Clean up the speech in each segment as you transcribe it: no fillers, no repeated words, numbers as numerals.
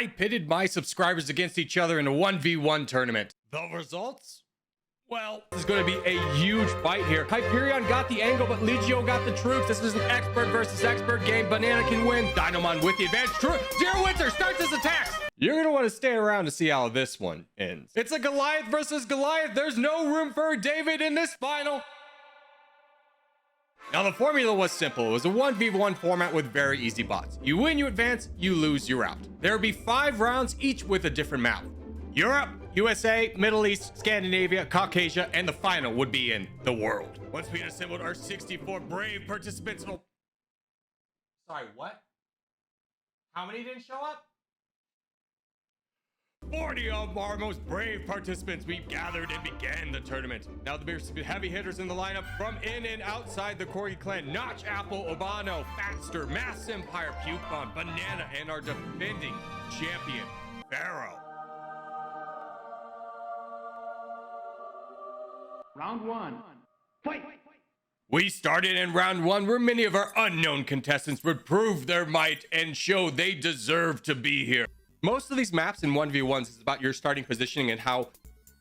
I pitted my subscribers against each other in a 1v1 tournament. The results? Well, this is going to be a huge fight here. Hyperion got the angle, but Legio got the troops. This is an expert versus expert game. Banana can win. Dynamon with the advantage. Zero Winter starts his attacks. You're going to want to stay around to see how this one ends. It's a Goliath versus Goliath. There's no room for David in this final. Now, the formula was simple. It was a 1v1 format with very easy bots. You win, you advance, you lose, you're out. There would be 5 rounds, each with a different map. Europe, USA, Middle East, Scandinavia, Caucasia, and the final would be in the world. Once we had assembled our 64 brave participants... Sorry, what? How many didn't show up? 40 of our most brave participants, we've gathered and began the tournament. Now the heavy hitters in the lineup from in and outside the Corgi clan: Notch, Apple, Obano, Fatster, Mass Empire, Puke Bomb, Banana, and our defending champion, Pharaoh. Round 1. Fight! We started in round 1 where many of our unknown contestants would prove their might and show they deserve to be here. Most of these maps in 1v1s is about your starting positioning and how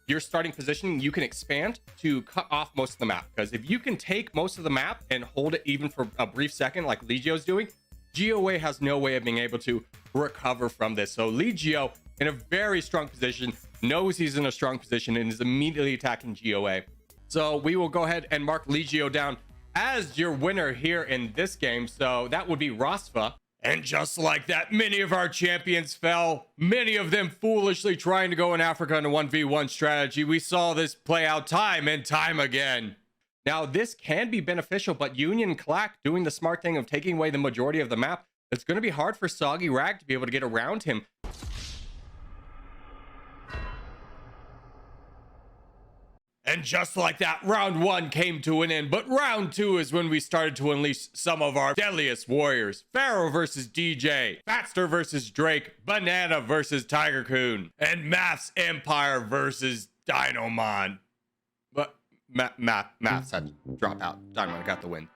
your starting positioning you can expand to cut off most of the map. Because if you can take most of the map and hold it even for a brief second like Legio's doing, GOA has no way of being able to recover from this. So Legio, in a very strong position, knows he's in a strong position and is immediately attacking GOA. So we will go ahead and mark Legio down as your winner here in this game. So that would be Rosfa. And just like that, many of our champions fell, many of them foolishly trying to go in Africa in a 1v1 strategy. We saw this play out time and time again. Now, this can be beneficial, but Union Clack doing the smart thing of taking away the majority of the map, it's going to be hard for Soggy Rag to be able to get around him. And just like that, round 1 came to an end, but round 2 is when we started to unleash some of our deadliest warriors. Pharaoh versus DJ, Fatster versus Drake, Banana versus Tiger Coon, and Math's Empire versus Dynamon. But Math's had to drop out. Dynamon got the win.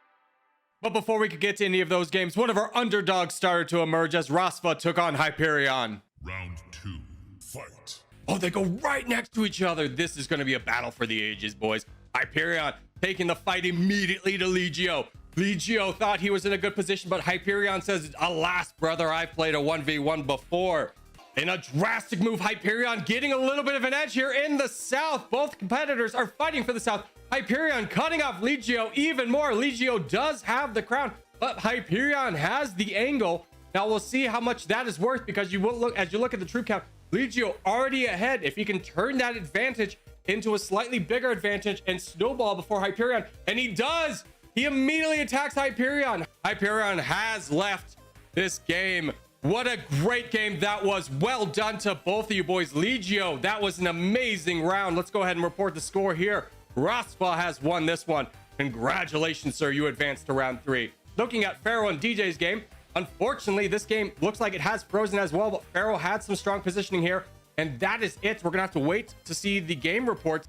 But before we could get to any of those games, one of our underdogs started to emerge as Rosfa took on Hyperion. Round 2, fight. Oh, they go right next to each other. This is going to be a battle for the ages, boys. Hyperion taking the fight immediately to Legio. Legio thought he was in a good position, but Hyperion says, alas, brother, I've played a 1v1 before. In a drastic move, Hyperion getting a little bit of an edge here in the south. Both competitors are fighting for the south. Hyperion cutting off Legio even more. Legio does have the crown, but Hyperion has the angle. Now we'll see how much that is worth, because you will look, as you look at the troop count, Legio already ahead. If he can turn that advantage into a slightly bigger advantage and snowball before Hyperion, and he does, he immediately attacks Hyperion. Hyperion has left this game. What a great game that was. Well done to both of you boys. Legio, that was an amazing round. Let's go ahead and report the score here. Rosfa has won this one. Congratulations, sir. You advanced to round 3. Looking at Pharaoh and DJ's game, unfortunately, this game looks like it has frozen as well, but Pharaoh had some strong positioning here, and that is it. We're gonna have to wait to see the game reports.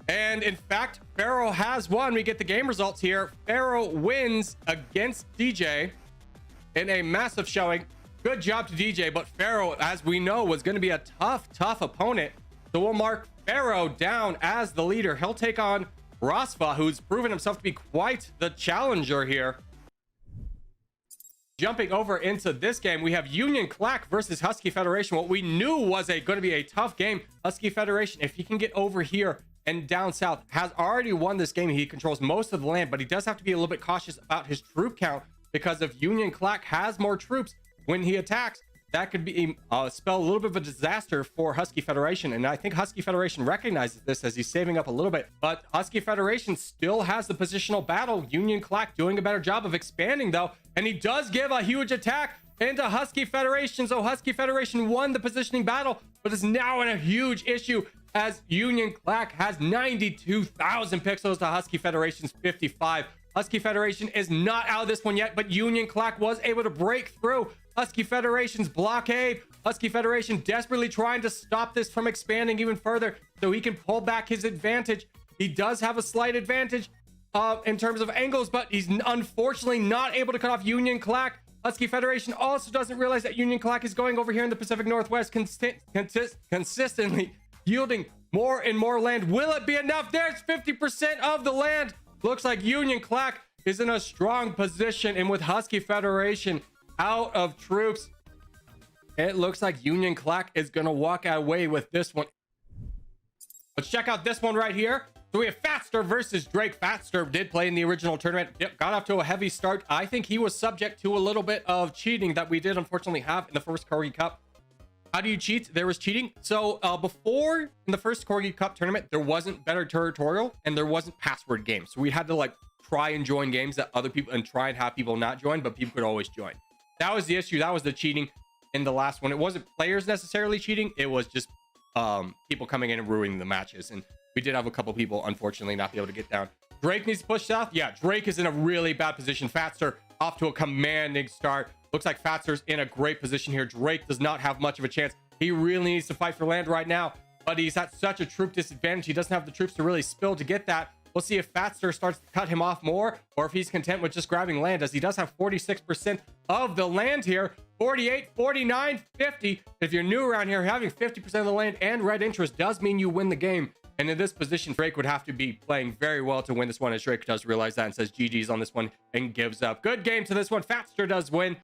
And in fact, Pharaoh has won. We get the game results here. Pharaoh wins against DJ in a massive showing. Good job to DJ, but Pharaoh, as we know, was going to be a tough opponent. So we'll mark Pharaoh down as the leader. He'll take on Rosfa, who's proven himself to be quite the challenger here. Jumping over into this game, we have Union Clack versus Husky Federation. What we knew was going to be a tough game. Husky Federation, if he can get over here and down south, has already won this game. He controls most of the land, but he does have to be a little bit cautious about his troop count, because if Union Clack has more troops when he attacks, that could be spell a little bit of a disaster for Husky Federation. And I think Husky Federation recognizes this as he's saving up a little bit. But Husky Federation still has the positional battle. Union Clack doing a better job of expanding, though. And he does give a huge attack into Husky Federation. So Husky Federation won the positioning battle, but is now in a huge issue as Union Clack has 92,000 pixels to Husky Federation's 55. Husky Federation is not out of this one yet, but Union Clack was able to break through Husky Federation's blockade. Husky Federation desperately trying to stop this from expanding even further so he can pull back his advantage. He does have a slight advantage in terms of angles, but he's unfortunately not able to cut off Union Clack. Husky Federation also doesn't realize that Union Clack is going over here in the Pacific Northwest, consistently yielding more and more land. Will it be enough? There's 50% of the land. Looks like Union Clack is in a strong position, and with Husky Federation out of troops, it looks like Union Clack is gonna walk away with this one. Let's check out this one right here. So we have Fatster versus Drake. Fatster did play in the original tournament. Yep, got off to a heavy start. I think he was subject to a little bit of cheating that we did unfortunately have in the first Corgi Cup. How do you cheat? There was cheating. So before in the first Corgi Cup tournament, there wasn't better territorial and there wasn't password games. So we had to like try and join games that other people and try and have people not join, but people could always join. That was the issue. That was the cheating in the last one. It wasn't players necessarily cheating. It was just people coming in and ruining the matches. And we did have a couple people unfortunately not be able to get down. Drake needs to push south. Yeah, Drake is in a really bad position. Fatster off to a commanding start. Looks like Fatster's in a great position here. Drake does not have much of a chance. He really needs to fight for land right now, but he's at such a troop disadvantage. He doesn't have the troops to really spill to get that. We'll see if Fatster starts to cut him off more or if he's content with just grabbing land, as he does have 46% of the land here. 48, 49, 50. If you're new around here, having 50% of the land and red interest does mean you win the game. And in this position, Drake would have to be playing very well to win this one, as Drake does realize that and says GG's on this one and gives up. Good game to this one. Fatster does win.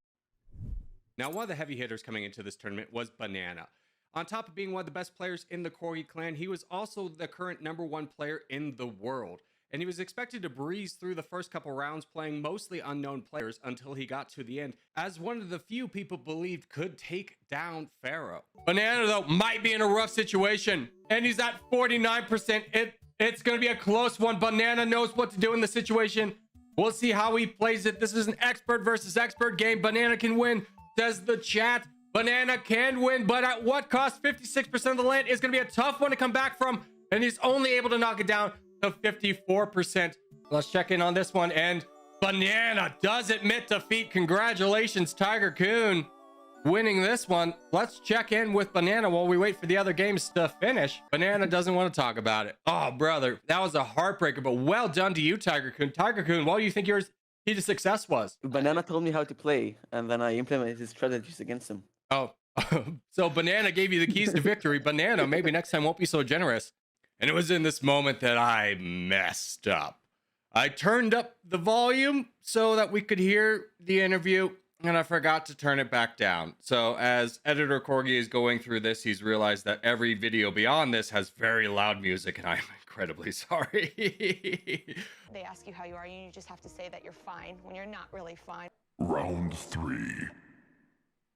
Now, one of the heavy hitters coming into this tournament was Banana. On top of being one of the best players in the Corgi clan, he was also the current #1 player in the world. And he was expected to breeze through the first couple rounds playing mostly unknown players until he got to the end, as one of the few people believed could take down Pharaoh. Banana, though, might be in a rough situation, and he's at 49%. It's going to be a close one. Banana knows what to do in the situation. We'll see how he plays it. This is an expert versus expert game. Banana can win, says the chat. Banana can win, but at what cost? 56% of the land is going to be a tough one to come back from, and he's only able to knock it down to 54%. Let's check in on this one, and Banana does admit defeat. Congratulations, Tiger Coon, winning this one. Let's check in with Banana while we wait for the other games to finish. Banana doesn't want to talk about it. Oh, brother, that was a heartbreaker, but well done to you, Tiger Coon. Tiger Coon, what do you think your key to success was? Banana told me how to play, and then I implemented his strategies against him. Oh, so Banana gave you the keys to victory. Banana, maybe next time won't be so generous. And it was in this moment that I messed up. I turned up the volume so that we could hear the interview, and I forgot to turn it back down. So as editor Corgi is going through this, he's realized that every video beyond this has very loud music, and I'm incredibly sorry. They ask you how you are, and you just have to say that you're fine when you're not really fine. Round 3.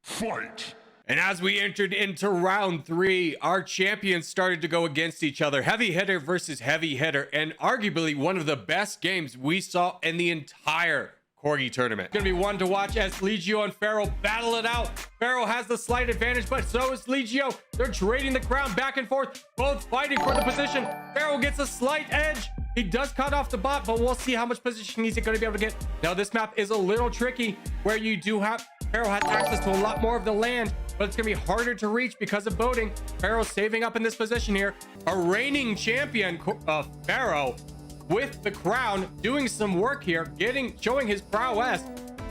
Fight! And as we entered into round 3, our champions started to go against each other. Heavy hitter versus heavy hitter, and arguably one of the best games we saw in the entire Corgi tournament. It's gonna be one to watch as Legio and Pharaoh battle it out. Pharaoh has the slight advantage, but so is Legio. They're trading the crown back and forth, both fighting for the position. Pharaoh gets a slight edge. He does cut off the bot, but we'll see how much position he's going to be able to get. Now, this map is a little tricky where you do have Pharaoh has access to a lot more of the land, but it's going to be harder to reach because of boating. Pharaoh saving up in this position here. A reigning champion, Pharaoh, with the crown, doing some work here, showing his prowess,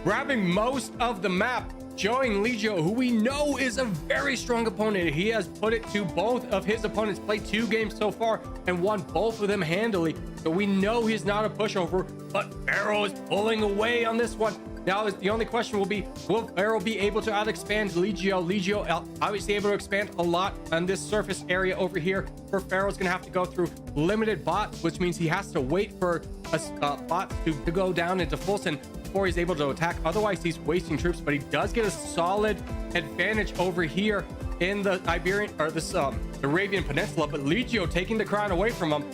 grabbing most of the map, showing Legio, who we know is a very strong opponent. He has put it to both of his opponents, played 2 games so far and won both of them handily. So we know he's not a pushover, but Pharaoh is pulling away on this one. Now, the only question will be, will Pharaoh be able to out-expand Legio? Legio obviously able to expand a lot on this surface area over here. For Pharaoh's going to have to go through limited bots, which means he has to wait for bots to go down into full send before he's able to attack. Otherwise, he's wasting troops, but he does get a solid advantage over here in the Iberian or this Arabian Peninsula. But Legio taking the crown away from him.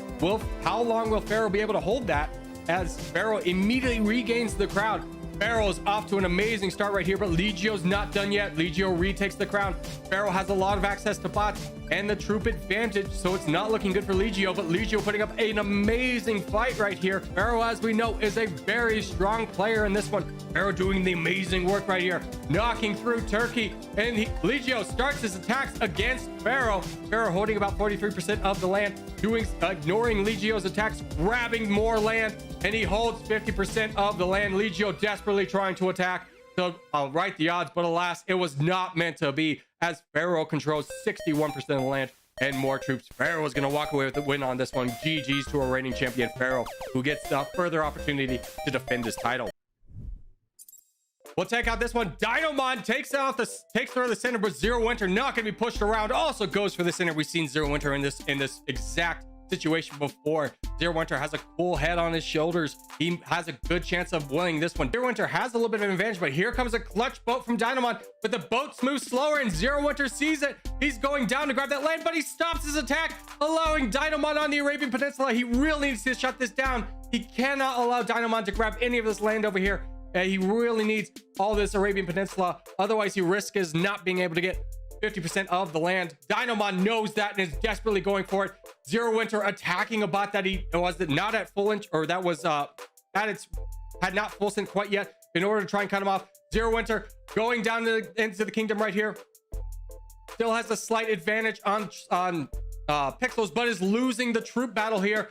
How long will Pharaoh be able to hold that as Pharaoh immediately regains the crown? Pharaoh's off to an amazing start right here, but Legio's not done yet. Legio retakes the crown. Pharaoh has a lot of access to bots and the troop advantage, so it's not looking good for Legio, but Legio putting up an amazing fight right here. Pharaoh, as we know, is a very strong player in this one. Pharaoh doing the amazing work right here, knocking through Turkey, and Legio starts his attacks against Pharaoh. Pharaoh holding about 43% of the land, ignoring Legio's attacks, grabbing more land, and he holds 50% of the land. Legio desperately trying to attack. to right the odds, but alas, it was not meant to be, as Pharaoh controls 61% of the land and more troops. Pharaoh is going to walk away with the win on this one. GG's to our reigning champion Pharaoh, who gets a further opportunity to defend his title. We'll take out this one. Dynamon takes her the center, but Zero Winter not going to be pushed around. Also goes for the center. We've seen Zero Winter in this exact situation before. Zero Winter has a cool head on his shoulders. He has a good chance of winning this one. Zero Winter has a little bit of an advantage, but here comes a clutch boat from Dynamon, but the boat moves slower and Zero Winter sees it. He's going down to grab that land, but he stops his attack, allowing Dynamon on the Arabian Peninsula. He really needs to shut this down. He cannot allow Dynamon to grab any of this land over here. He really needs all this Arabian Peninsula. Otherwise, he risks not being able to get 50% of the land. Dynamon knows that and is desperately going for it. Zero Winter attacking a bot that he was not at full inch, or that was had not full sync quite yet, in order to try and cut him off. Zero Winter going down into the kingdom right here. Still has a slight advantage on pixels, but is losing the troop battle here.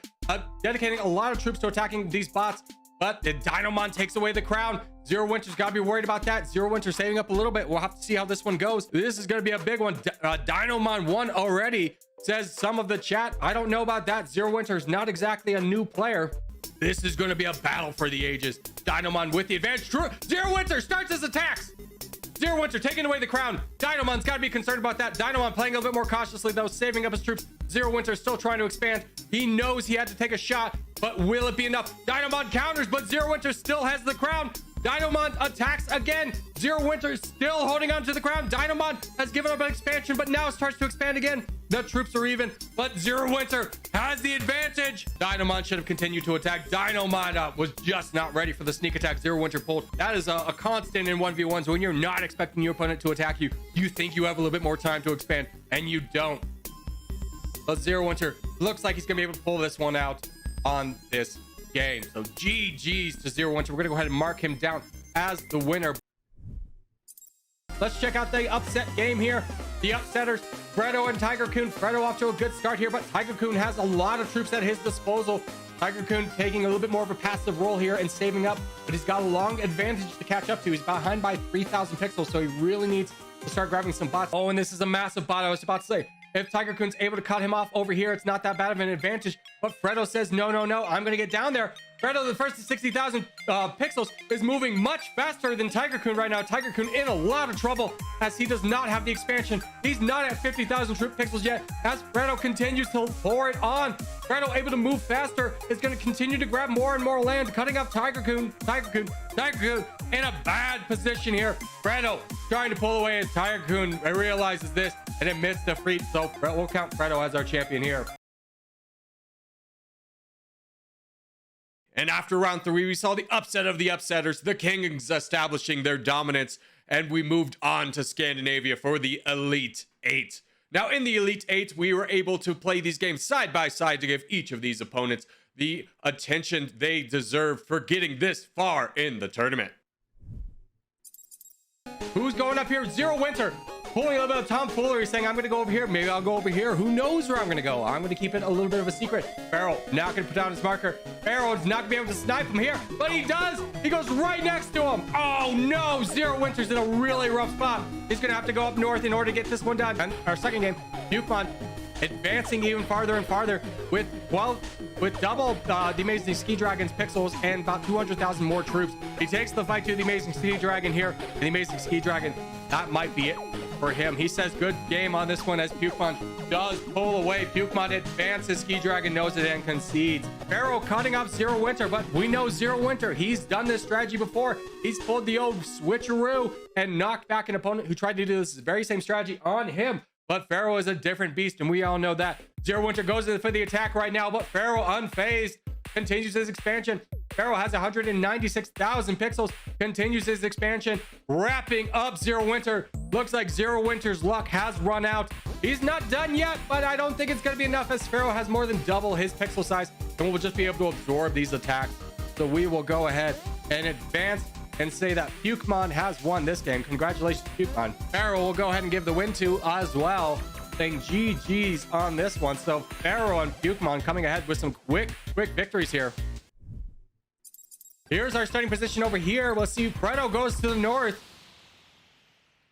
Dedicating a lot of troops to attacking these bots. But the Dynamon takes away the crown. Zero Winter's got to be worried about that. Zero Winter saving up a little bit. We'll have to see how this one goes. This is going to be a big one. Dynamon won already, says some of the chat. I don't know about that. Zero Winter's not exactly a new player. This is going to be a battle for the ages. Dynamon with the advantage. Zero Winter starts his attacks. Zero Winter taking away the crown. Dynamon's got to be concerned about that. Dynamon playing a little bit more cautiously, though, saving up his troops. Zero Winter still trying to expand. He knows he had to take a shot, but will it be enough? Dynamon counters, but Zero Winter still has the crown. Dynamon attacks again. Zero Winter still holding on to the crown. Dynamon has given up an expansion, but now starts to expand again. The troops are even, but Zero Winter has the advantage. Dynamon should have continued to attack. Dynamon was just not ready for the sneak attack Zero Winter pulled. That is a constant in 1v1s. When you're not expecting your opponent to attack you, you think you have a little bit more time to expand, and you don't. But Zero Winter looks like he's gonna be able to pull this one out on this game. So GG's to Zero Winter. We're gonna go ahead and mark him down as the winner. Let's check out the upset game here. The upsetters, Fredo and Tiger Coon. Fredo off to a good start here, but Tiger Coon has a lot of troops at his disposal. Tiger Coon taking a little bit more of a passive role here and saving up, but he's got a long advantage to catch up to. He's behind by 3,000 pixels, so he really needs to start grabbing some bots. Oh, and this is a massive bot. I was about to say, if Tiger Coon's able to cut him off over here, it's not that bad of an advantage. But Fredo says, no, no, no, I'm going to get down there. Fredo, the first to 60,000 pixels, is moving much faster than Tiger Coon right now. Tiger Coon in a lot of trouble as he does not have the expansion. He's not at 50,000 troop pixels yet as Fredo continues to pour it on. Fredo able to move faster is going to continue to grab more and more land, cutting off Tiger Coon. Tiger Coon in a bad position here. Fredo trying to pull away as Tiger Coon realizes this and admits defeat. So we'll count Fredo as our champion here. And after round 3, we saw the upset of the upsetters, the Kings establishing their dominance, and we moved on to Scandinavia for the Elite 8. Now, in the Elite 8, we were able to play these games side by side to give each of these opponents the attention they deserve for getting this far in the tournament. Who's going up here? Zero Winter. Pulling a little bit of tomfoolery, saying, I'm going to go over here. Maybe I'll go over here. Who knows where I'm going to go? I'm going to keep it a little bit of a secret. Pharaoh not going to put down his marker. Pharaoh is not going to be able to snipe him here, but he does. He goes right next to him. Oh, no. Zero Winter's in a really rough spot. He's going to have to go up north in order to get this one done. And our second game, Bukemon advancing even farther and farther with double the Amazing Ski Dragon's pixels and about 200,000 more troops. He takes the fight to the Amazing Ski Dragon here. The Amazing Ski Dragon, that might be it for him. He says good game on this one as Pukemon does pull away. Pukemon advances, Ski Dragon knows it and concedes. Pharaoh cutting off Zero Winter, but we know Zero Winter. He's done this strategy before. He's pulled the old switcheroo and knocked back an opponent who tried to do this very same strategy on him. But Pharaoh is a different beast, and we all know that. Zero Winter goes in for the attack right now, but Pharaoh unfazed continues his expansion. Pharaoh has 196,000 pixels, continues his expansion, wrapping up Zero Winter. Looks like Zero Winter's luck has run out. He's not done yet, but I don't think it's going to be enough as Pharaoh has more than double his pixel size, and we'll just be able to absorb these attacks. So we will go ahead and advance and say that Pukemon has won this game. Congratulations, Pukemon. Pharaoh will go ahead and give the win to as well, saying GG's on this one. So Pharaoh and Pukemon coming ahead with some quick victories here. Here's our starting position over here. We'll see Fredo goes to the north.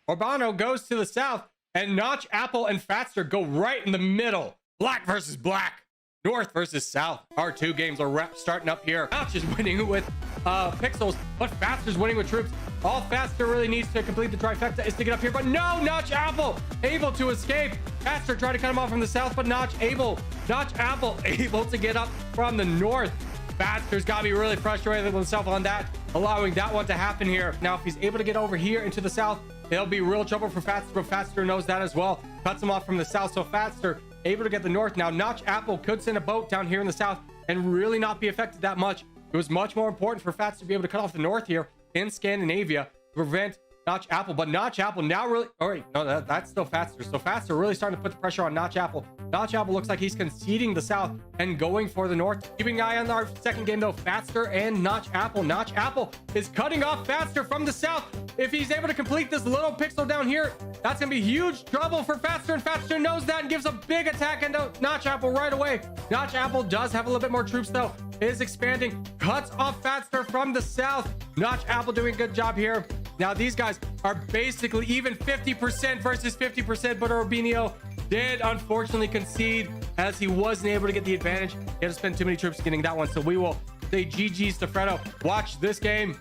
Urbano goes to the south. And Notch, Apple, and Fatster go right in the middle. Black versus black. North versus south. Our two games are starting up here. Notch is winning with pixels, but Fatster's winning with troops. All Fatster really needs to complete the trifecta is to get up here, but no, Notch, Apple able to escape. Fatster tried to cut him off from the south, but Notch, Apple able to get up from the north. Fatster's got to be really frustrated with himself on that, allowing that one to happen here. Now, if he's able to get over here into the south, it'll be real trouble for Fatster, but Fatster knows that as well. Cuts him off from the south, so Fatster able to get the north. Now, Notch, Apple could send a boat down here in the south and really not be affected that much. It was much more important for Fatster to be able to cut off the north here in Scandinavia to prevent Notch, Apple. But Notch, Apple now really... All right, no, that's still Fatster. So Fatster really starting to put the pressure on Notch, Apple. Notch, Apple looks like he's conceding the south and going for the north. Keeping an eye on our second game, though, Fatster and Notch, Apple. Notch, Apple is cutting off Fatster from the south. If he's able to complete this little pixel down here, that's going to be huge trouble for Fatster, and Fatster knows that and gives a big attack into Notch, Apple right away. Notch, Apple does have a little bit more troops, though. Is expanding, cuts off Fatster from the south. Notch, Apple doing a good job here. Now, these guys are basically even 50% versus 50%, but Urbino did unfortunately concede as he wasn't able to get the advantage. He had to spend too many troops getting that one, so we will say GG's to Fredo. Watch this game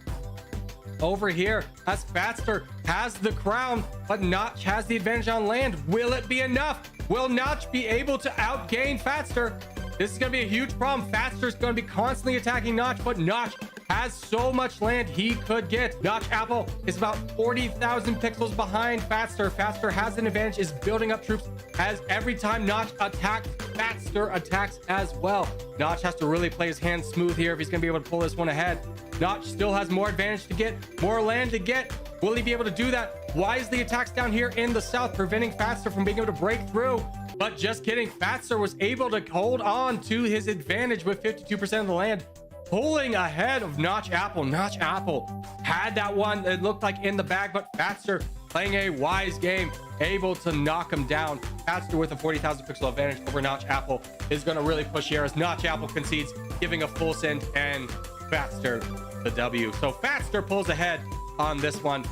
over here as Fatster has the crown, but Notch has the advantage on land. Will it be enough? Will Notch be able to outgain Fatster? This is going to be a huge problem. Fatster's going to be constantly attacking Notch, but Notch has so much land he could get. Notch, Apple is about 40,000 pixels behind Fatster. Fatster has an advantage, is building up troops as every time Notch attacks, Fatster attacks as well. Notch has to really play his hands smooth here if he's going to be able to pull this one ahead. Notch still has more advantage to get, more land to get. Will he be able to do that? Why is the attacks down here in the south preventing Fatster from being able to break through? But just kidding, Fatster was able to hold on to his advantage with 52% of the land, pulling ahead of Notch, Apple. Notch, Apple had that one that looked like in the bag, but Fatster playing a wise game, able to knock him down. Fatster with a 40,000 pixel advantage over Notch, Apple is going to really push here as Notch, Apple concedes, giving a full send, and Fatster the W. So Fatster pulls ahead on this one.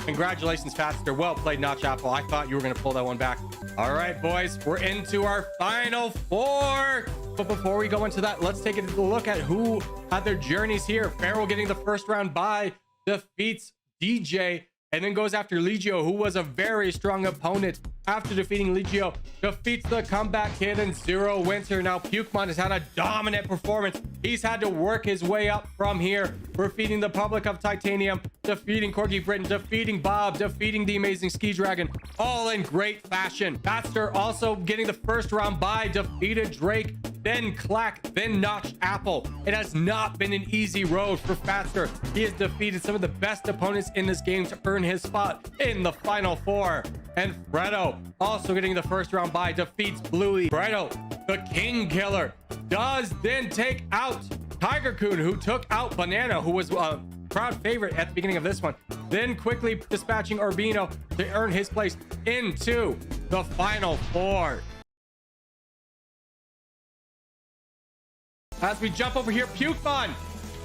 Congratulations, Fatster. Well played, Notch, Apple. I thought you were going to pull that one back. All right, boys, we're into our final four. But before we go into that, let's take a look at who had their journeys here. Farrell getting the first round bye, defeats DJ, and then goes after Legio, who was a very strong opponent. After defeating Legio, defeats the comeback kid and Zero Winter. Now, Pukemon has had a dominant performance. He's had to work his way up from here, defeating the Public of Titanium, defeating Corgi Britain, defeating Bob, defeating the Amazing Ski Dragon, all in great fashion. Fatster also getting the first round bye, defeated Drake, then Clack, then Notch, Apple. It has not been an easy road for Fatster. He has defeated some of the best opponents in this game to earn his spot in the final four. And Fredo also getting the first round bye, defeats Bluey. Fredo, the King Killer, does then take out Tiger Coon, who took out Banana, who was a crowd favorite at the beginning of this one. Then quickly dispatching Urbino to earn his place into the final four. As we jump over here, Pukemon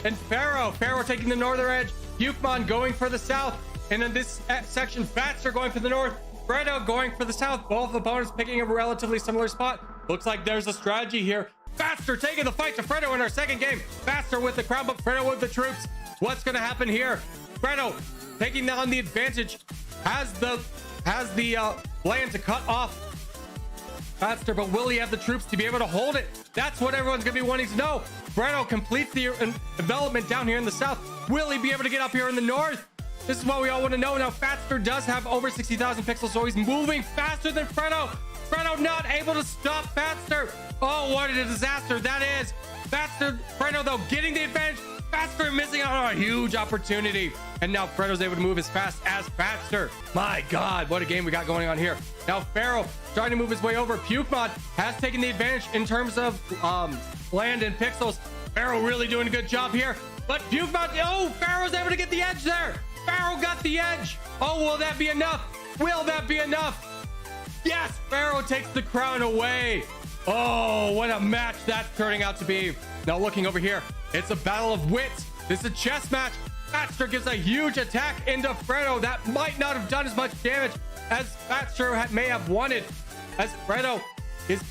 and Pharaoh. Pharaoh taking the northern edge, Pukemon going for the south. And in this section, Fatster going for the north, Fredo going for the south. Both opponents picking a relatively similar spot. Looks like there's a strategy here. Fatster taking the fight to Fredo in our second game. Fatster with the crown, but Fredo with the troops. What's going to happen here? Fredo taking on the advantage, has the plan to cut off Fatster, but will he have the troops to be able to hold it? That's what everyone's going to be wanting to know. Fredo completes the development down here in the south. Will he be able to get up here in the north? This is what we all want to know. Now, Fatster does have over 60,000 pixels, so he's moving faster than Fredo. Fredo not able to stop Fatster. Oh, what a disaster that is. Fatster, Fredo, though, getting the advantage. Fatster missing out on a huge opportunity. And now Fredo's able to move as fast as Fatster. My God, what a game we got going on here. Now, Pharaoh trying to move his way over. Pukemon has taken the advantage in terms of land and pixels. Pharaoh really doing a good job here. But Pukemon, oh, Pharaoh's able to get the edge there. Pharaoh got the edge. Oh, will that be enough? Will that be enough? Yes, Pharaoh takes the crown away. Oh, what a match that's turning out to be. Now looking over here, it's a battle of wits. This is a chess match. Fatster gives a huge attack into Fredo that might not have done as much damage as Fatster may have wanted. As Fredo is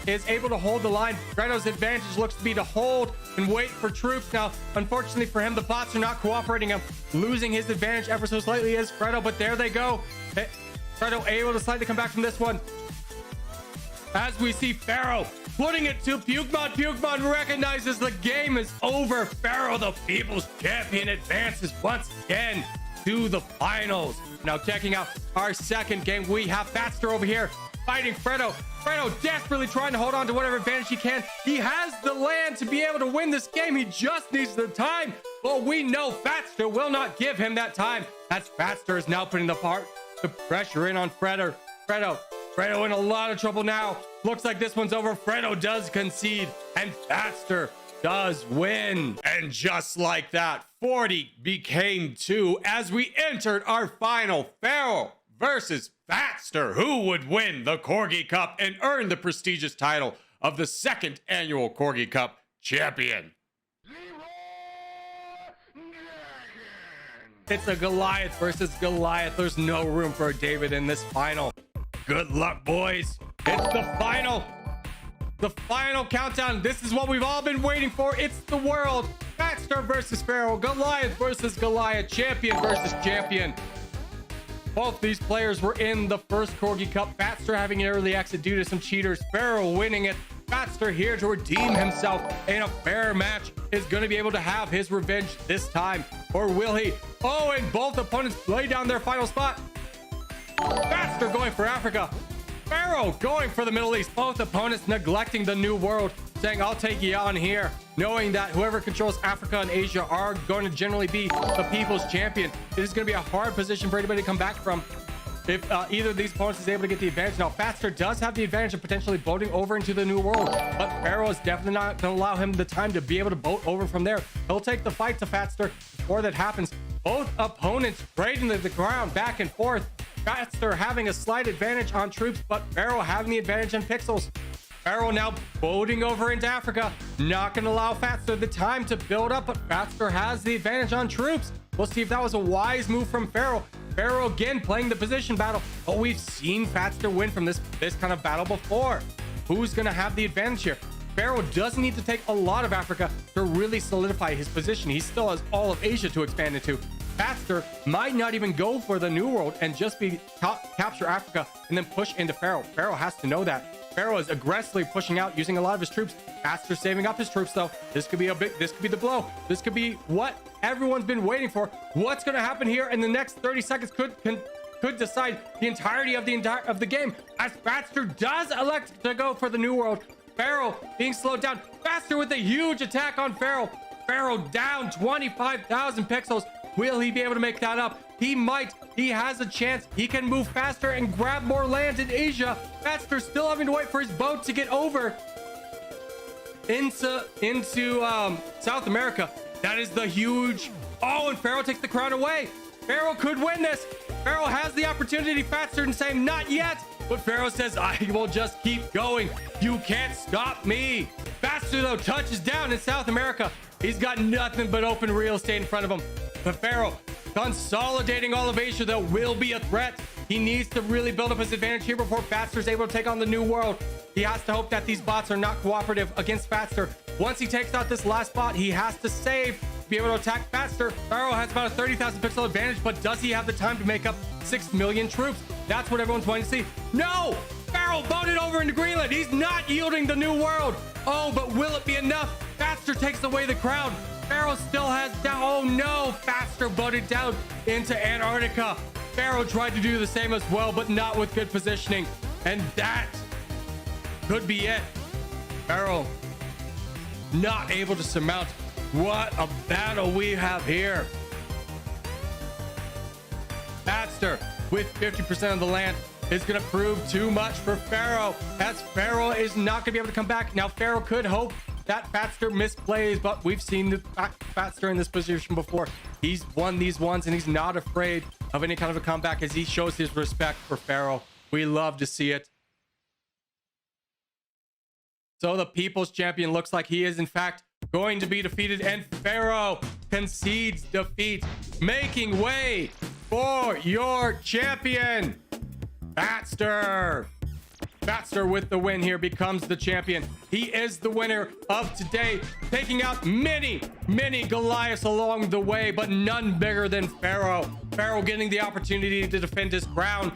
is able to hold the line. Fredo's advantage looks to be to hold and wait for troops. Now, unfortunately for him, the bots are not cooperating him, losing his advantage ever so slightly as Fredo, but there they go. Fredo able to slightly come back from this one. As we see Pharaoh putting it to Pukemon. Pukemon recognizes the game is over. Pharaoh, the people's champion, advances once again to the finals. Now checking out our second game, we have Fatster over here fighting Fredo. Fredo desperately trying to hold on to whatever advantage he can. He has the land to be able to win this game. He just needs the time. But we know Fatster will not give him that time. As Fatster is now putting the pressure in on Fredo. Fredo in a lot of trouble now. Looks like this one's over. Fredo does concede, and Fatster does win. And just like that, 40 became 2 as we entered our final. Pharaoh versus Fatster. Who would win the Corgi Cup and earn the prestigious title of the second annual Corgi Cup champion? It's a Goliath versus Goliath. There's no room for a David in this final. Good luck, boys. It's the final. The final countdown. This is what we've all been waiting for. It's the world. Fatster versus Pharaoh. Goliath versus Goliath. Champion versus champion. Both these players were in the first Corgi Cup. Fatster having an early exit due to some cheaters. Pharaoh winning it. Fatster here to redeem himself in a fair match is going to be able to have his revenge this time. Or will he? Oh, and both opponents lay down their final spot. Fatster going for Africa. Pharaoh going for the Middle East. Both opponents neglecting the New World, saying, I'll take you on here, knowing that whoever controls Africa and Asia are going to generally be the people's champion. It is going to be a hard position for anybody to come back from if either of these opponents is able to get the advantage. Now, Fatster does have the advantage of potentially boating over into the New World, but Pharaoh is definitely not going to allow him the time to be able to boat over from there. He'll take the fight to Fatster before that happens. Both opponents trading the ground back and forth. Fatster having a slight advantage on troops, but Pharaoh having the advantage on pixels. Pharaoh now boating over into Africa. Not going to allow Fatster the time to build up, but Fatster has the advantage on troops. We'll see if that was a wise move from Pharaoh. Pharaoh again playing the position battle. But we've seen Fatster win from this kind of battle before. Who's going to have the advantage here? Pharaoh doesn't need to take a lot of Africa to really solidify his position. He still has all of Asia to expand into. Fatster might not even go for the New World and just be capture Africa and then push into Pharaoh. Pharaoh has to know that. Pharaoh is aggressively pushing out using a lot of his troops. Fatster saving up his troops though. This could be the blow. This could be what everyone's been waiting for. What's going to happen here in the next 30 seconds could decide the entirety of the game. As Fatster does elect to go for the New World. Pharaoh being slowed down. Fatster with a huge attack on Pharaoh. Pharaoh down 25,000 pixels. Will he be able to make that up? He might. He has a chance. He can move faster and grab more land in Asia. Fatster still having to wait for his boat to get over into South America. That is the huge. Oh, and Pharaoh takes the crown away. Pharaoh could win this. Pharaoh has the opportunity. Fatster and saying not yet. But Pharaoh says, I will just keep going. You can't stop me. Fatster though touches down in South America. He's got nothing but open real estate in front of him. But Pharaoh consolidating all of Asia though will be a threat. He needs to really build up his advantage here before Fatster is able to take on the New World. He has to hope that these bots are not cooperative against Fatster. Once he takes out this last bot, he has to save to be able to attack Fatster. Pharaoh has about a 30,000 pixel advantage, but does he have the time to make up 6 million troops? That's what everyone's wanting to see. No! Pharaoh voted over into Greenland. He's not yielding the New World. Oh, but will it be enough? Fatster takes away the crown. Pharaoh still has down. Oh no, Fatster voted down into Antarctica. Pharaoh tried to do the same as well, but not with good positioning. And that could be it. Pharaoh not able to surmount. What a battle we have here. Fatster with 50% of the land is going to prove too much for Pharaoh, as Pharaoh is not going to be able to come back. Now, Pharaoh could hope that Fatster misplays, but we've seen the Fatster in this position before. He's won these ones, and he's not afraid of any kind of a comeback as he shows his respect for Pharaoh. We love to see it. So the people's champion looks like he is, in fact, going to be defeated, and Pharaoh concedes defeat, making way for your champion, Fatster. Fatster with the win here becomes the champion. He is the winner of today, taking out many Goliaths along the way, but none bigger than Pharaoh. Pharaoh getting the opportunity to defend his crown,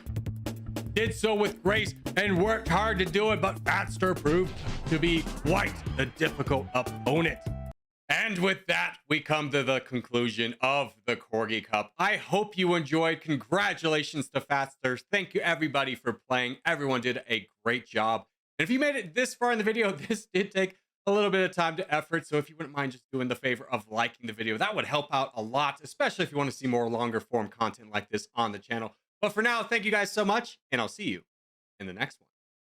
did so with grace and worked hard to do it, but Fatster proved to be quite a difficult opponent. And with that, we come to the conclusion of the Corgi Cup. I hope you enjoyed. Congratulations to Fatster. Thank you everybody for playing. Everyone did a great job. And if you made it this far in the video, this did take a little bit of time to effort. So if you wouldn't mind just doing the favor of liking the video, that would help out a lot, especially if you want to see more longer form content like this on the channel. But for now, thank you guys so much, and I'll see you in the next one.